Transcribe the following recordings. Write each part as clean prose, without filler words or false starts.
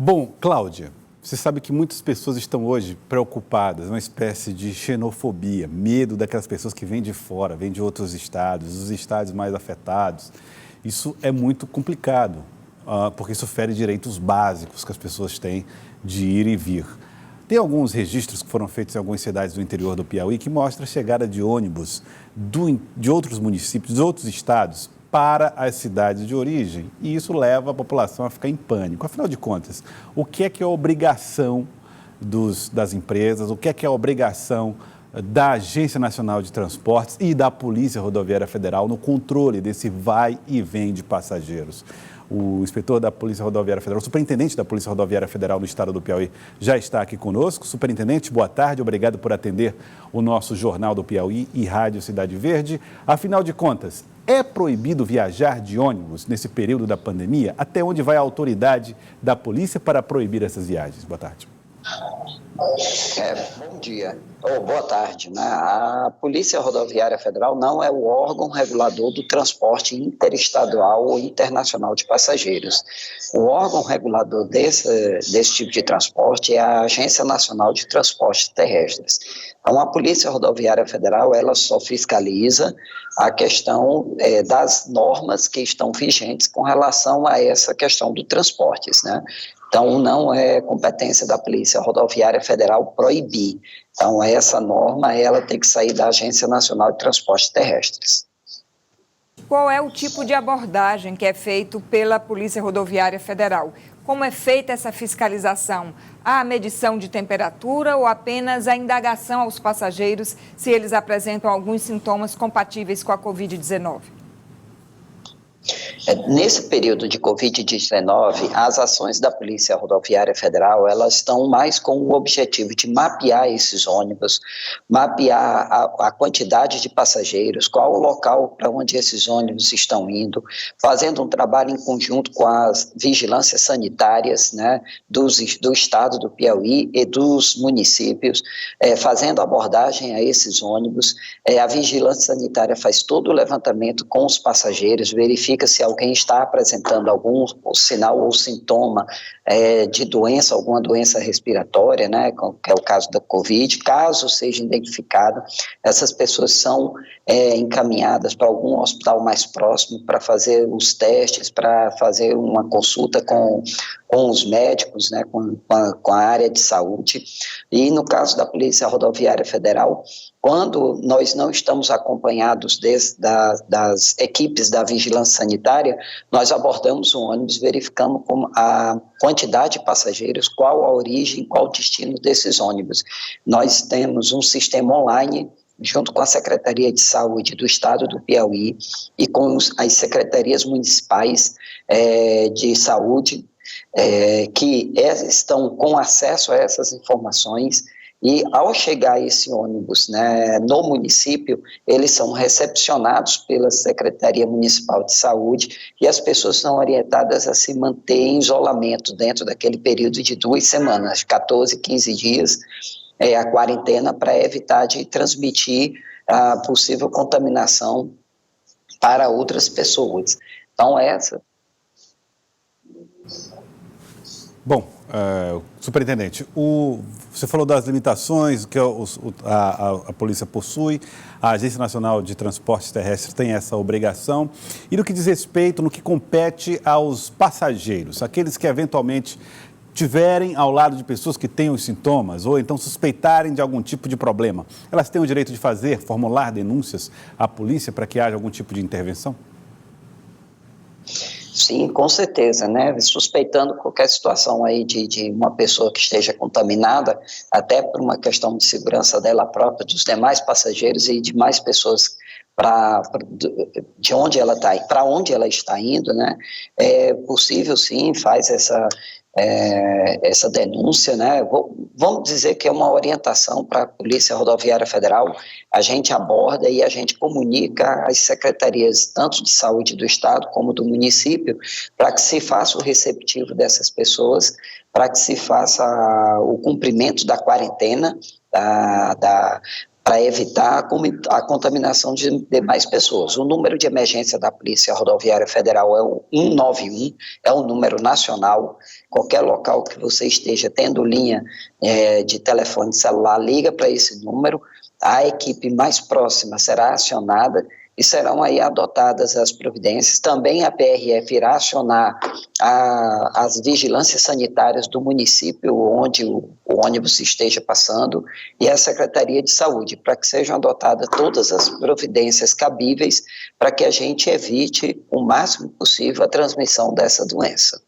Bom, Cláudia, você sabe que muitas pessoas estão hoje preocupadas, uma espécie de xenofobia, medo daquelas pessoas que vêm de fora, vêm de outros estados, os estados mais afetados. Isso é muito complicado, porque isso fere direitos básicos que as pessoas têm de ir e vir. Tem alguns registros que foram feitos em algumas cidades do interior do Piauí que mostram a chegada de ônibus de outros municípios, de outros estados, para as cidades de origem, e isso leva a população a ficar em pânico. Afinal de contas, o que é a obrigação das empresas, o que é a obrigação da Agência Nacional de Transportes e da Polícia Rodoviária Federal no controle desse vai e vem de passageiros? O inspetor da Polícia Rodoviária Federal, o superintendente da Polícia Rodoviária Federal no estado do Piauí, já está aqui conosco. Superintendente, boa tarde, obrigado por atender o nosso Jornal do Piauí e Rádio Cidade Verde. Afinal de contas, é proibido viajar de ônibus nesse período da pandemia? Até onde vai a autoridade da polícia para proibir essas viagens? Boa tarde. Bom dia, ou boa tarde, né? A Polícia Rodoviária Federal não é o órgão regulador do transporte interestadual ou internacional de passageiros. O órgão regulador desse tipo de transporte é a Agência Nacional de Transportes Terrestres. Então, a Polícia Rodoviária Federal, ela só fiscaliza a questão das normas que estão vigentes com relação a essa questão do transportes, né? Então, não é competência da Polícia Rodoviária Federal proibir. Então, essa norma, ela tem que sair da Agência Nacional de Transportes Terrestres. Qual é o tipo de abordagem que é feito pela Polícia Rodoviária Federal? Como é feita essa fiscalização? Há a medição de temperatura ou apenas a indagação aos passageiros se eles apresentam alguns sintomas compatíveis com a Covid-19? Nesse período de Covid-19, as ações da Polícia Rodoviária Federal, elas estão mais com o objetivo de mapear esses ônibus, mapear a quantidade de passageiros, qual o local para onde esses ônibus estão indo, fazendo um trabalho em conjunto com as vigilâncias sanitárias, né, do estado do Piauí e dos municípios, fazendo abordagem a esses ônibus. A vigilância sanitária faz todo o levantamento com os passageiros, verifica se alguém está apresentando algum sinal ou sintoma de doença, alguma doença respiratória, né, que é o caso da Covid. Caso seja identificado, essas pessoas são encaminhadas para algum hospital mais próximo para fazer os testes, para fazer uma consulta com os médicos, né, com a área de saúde. E no caso da Polícia Rodoviária Federal, quando nós não estamos acompanhados das equipes da vigilância sanitária, nós abordamos o ônibus, verificamos a quantidade de passageiros, qual a origem, qual o destino desses ônibus. Nós temos um sistema online, junto com a Secretaria de Saúde do Estado do Piauí e com as secretarias municipais de saúde, que estão com acesso a essas informações. E ao chegar esse ônibus, né, no município, eles são recepcionados pela Secretaria Municipal de Saúde e as pessoas são orientadas a se manter em isolamento dentro daquele período de 2 semanas, 14, 15 dias, a quarentena, para evitar de transmitir a possível contaminação para outras pessoas. Então, Bom, superintendente, você falou das limitações que a polícia possui, a Agência Nacional de Transportes Terrestres tem essa obrigação, e no que diz respeito, no que compete aos passageiros, aqueles que eventualmente tiverem ao lado de pessoas que tenham os sintomas ou então suspeitarem de algum tipo de problema, elas têm o direito de formular denúncias à polícia para que haja algum tipo de intervenção? Sim, com certeza, né? Suspeitando qualquer situação aí de uma pessoa que esteja contaminada, até por uma questão de segurança dela própria, dos demais passageiros e de mais pessoas de onde ela está, para onde ela está indo, né? É possível, sim, faz essa denúncia, né? Vamos dizer que é uma orientação para a Polícia Rodoviária Federal. A gente aborda e a gente comunica às secretarias, tanto de saúde do estado como do município, para que se faça o receptivo dessas pessoas, para que se faça o cumprimento da quarentena, para evitar a contaminação de demais pessoas. O número de emergência da Polícia Rodoviária Federal é o 191, é um número nacional. Qualquer local que você esteja tendo linha de telefone celular, liga para esse número, a equipe mais próxima será acionada e serão aí adotadas as providências. Também a PRF irá acionar as vigilâncias sanitárias do município onde o ônibus esteja passando e a Secretaria de Saúde, para que sejam adotadas todas as providências cabíveis para que a gente evite o máximo possível a transmissão dessa doença.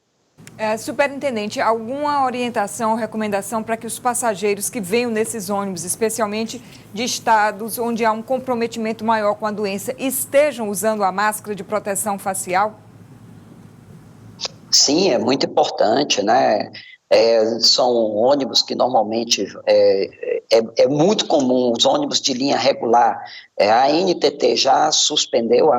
Superintendente, alguma orientação ou recomendação para que os passageiros que venham nesses ônibus, especialmente de estados onde há um comprometimento maior com a doença, estejam usando a máscara de proteção facial? Sim, é muito importante, né? São ônibus que normalmente é muito comum, os ônibus de linha regular. A NTT já suspendeu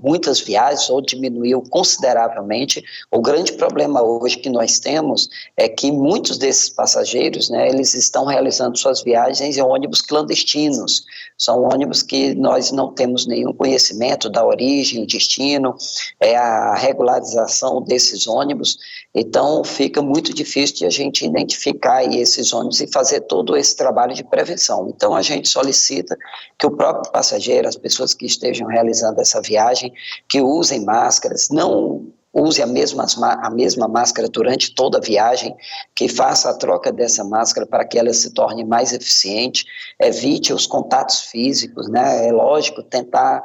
muitas viagens ou diminuiu consideravelmente. O grande problema hoje que nós temos é que muitos desses passageiros, né, eles estão realizando suas viagens em ônibus clandestinos. São ônibus que nós não temos nenhum conhecimento da origem, o destino, a regularização desses ônibus. Então, fica muito difícil de a gente identificar aí esses ônibus e fazer todo esse trabalho de prevenção. Então, a gente solicita que o próprio passageiro, as pessoas que estejam realizando essa viagem, que usem máscaras, não use a mesma máscara durante toda a viagem, que faça a troca dessa máscara para que ela se torne mais eficiente, evite os contatos físicos, né? É lógico, tentar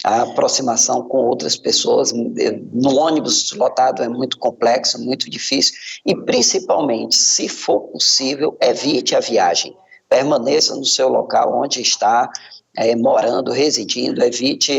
a aproximação com outras pessoas no ônibus lotado é muito complexo, muito difícil e principalmente, se for possível, evite a viagem. Permaneça no seu local onde está morando, residindo, evite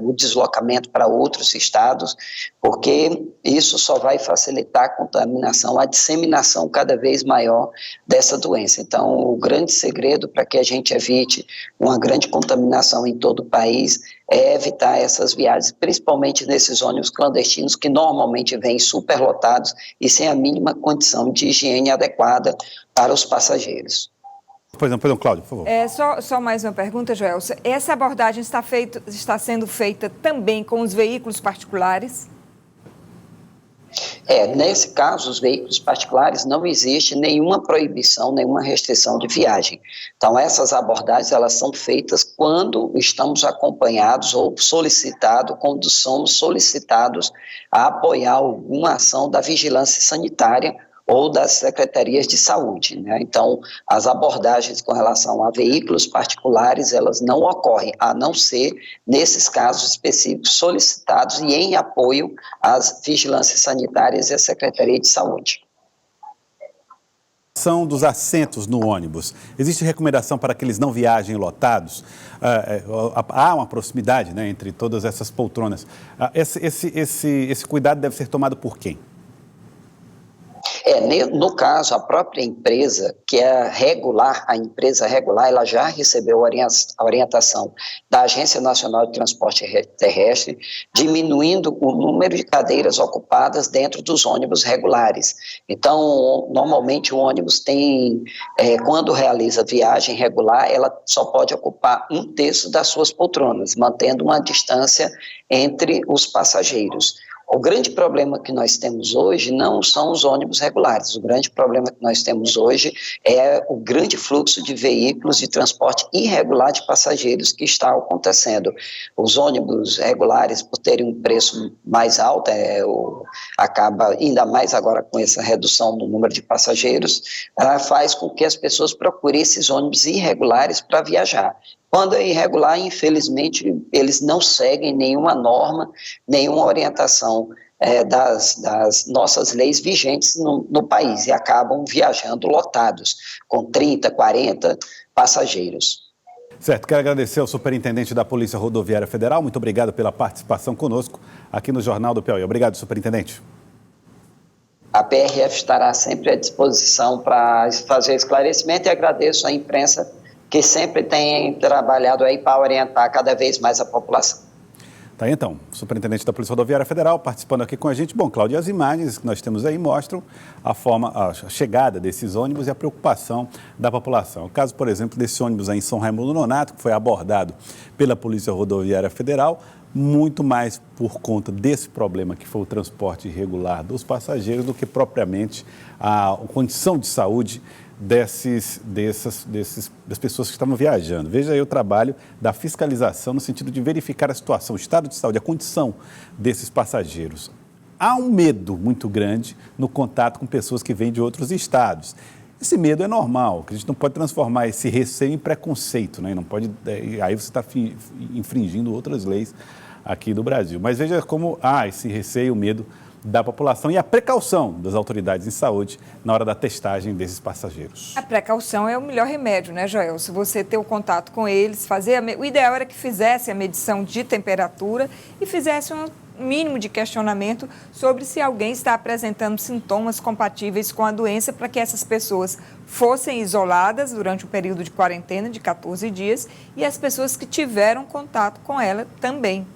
o deslocamento para outros estados, porque isso só vai facilitar a contaminação, a disseminação cada vez maior dessa doença. Então, o grande segredo para que a gente evite uma grande contaminação em todo o país é evitar essas viagens, principalmente nesses ônibus clandestinos que normalmente vêm superlotados e sem a mínima condição de higiene adequada para os passageiros. Pois não, Cláudio, por favor. Só mais uma pergunta, Joelson. Essa abordagem está sendo feita também com os veículos particulares? Nesse caso, os veículos particulares não existe nenhuma proibição, nenhuma restrição de viagem. Então, essas abordagens, elas são feitas quando estamos acompanhados ou quando somos solicitados a apoiar alguma ação da vigilância sanitária ou das secretarias de saúde, né? Então, as abordagens com relação a veículos particulares, elas não ocorrem, a não ser nesses casos específicos solicitados e em apoio às vigilâncias sanitárias e à Secretaria de Saúde. São dos assentos no ônibus. Existe recomendação para que eles não viajem lotados? Há uma proximidade, né, entre todas essas poltronas. Esse cuidado deve ser tomado por quem? No caso, a própria empresa, que é regular, a empresa regular, ela já recebeu a orientação da Agência Nacional de Transporte Terrestre, diminuindo o número de cadeiras ocupadas dentro dos ônibus regulares. Então, normalmente o ônibus tem, quando realiza viagem regular, ela só pode ocupar 1/3 das suas poltronas, mantendo uma distância entre os passageiros. O grande problema que nós temos hoje não são os ônibus regulares, o grande problema que nós temos hoje é o grande fluxo de veículos de transporte irregular de passageiros que está acontecendo. Os ônibus regulares, por terem um preço mais alto, acaba ainda mais agora com essa redução do número de passageiros, faz com que as pessoas procurem esses ônibus irregulares para viajar. Quando é irregular, infelizmente, eles não seguem nenhuma norma, nenhuma orientação das nossas leis vigentes no país e acabam viajando lotados, com 30, 40 passageiros. Certo, quero agradecer ao superintendente da Polícia Rodoviária Federal. Muito obrigado pela participação conosco aqui no Jornal do Piauí. Obrigado, superintendente. A PRF estará sempre à disposição para fazer esclarecimento e agradeço à imprensa que sempre tem trabalhado aí para orientar cada vez mais a população. Tá Tá aí, então, o superintendente da Polícia Rodoviária Federal participando aqui com a gente. Bom, Cláudio, as imagens que nós temos aí mostram a chegada desses ônibus e a preocupação da população. O caso, por exemplo, desse ônibus aí em São Raimundo Nonato, que foi abordado pela Polícia Rodoviária Federal, muito mais por conta desse problema que foi o transporte irregular dos passageiros do que propriamente a condição de saúde das pessoas que estavam viajando. Veja aí o trabalho da fiscalização no sentido de verificar a situação, o estado de saúde, a condição desses passageiros. Há um medo muito grande no contato com pessoas que vêm de outros estados. Esse medo é normal, que a gente não pode transformar esse receio em preconceito, né? Não pode, aí você está infringindo outras leis aqui do Brasil. Mas veja como há esse receio, o medo da população e a precaução das autoridades em saúde na hora da testagem desses passageiros. A precaução é o melhor remédio, né, Joel? Se você ter o contato com eles, o ideal era que fizesse a medição de temperatura e fizesse um mínimo de questionamento sobre se alguém está apresentando sintomas compatíveis com a doença para que essas pessoas fossem isoladas durante o período de quarentena de 14 dias e as pessoas que tiveram contato com ela também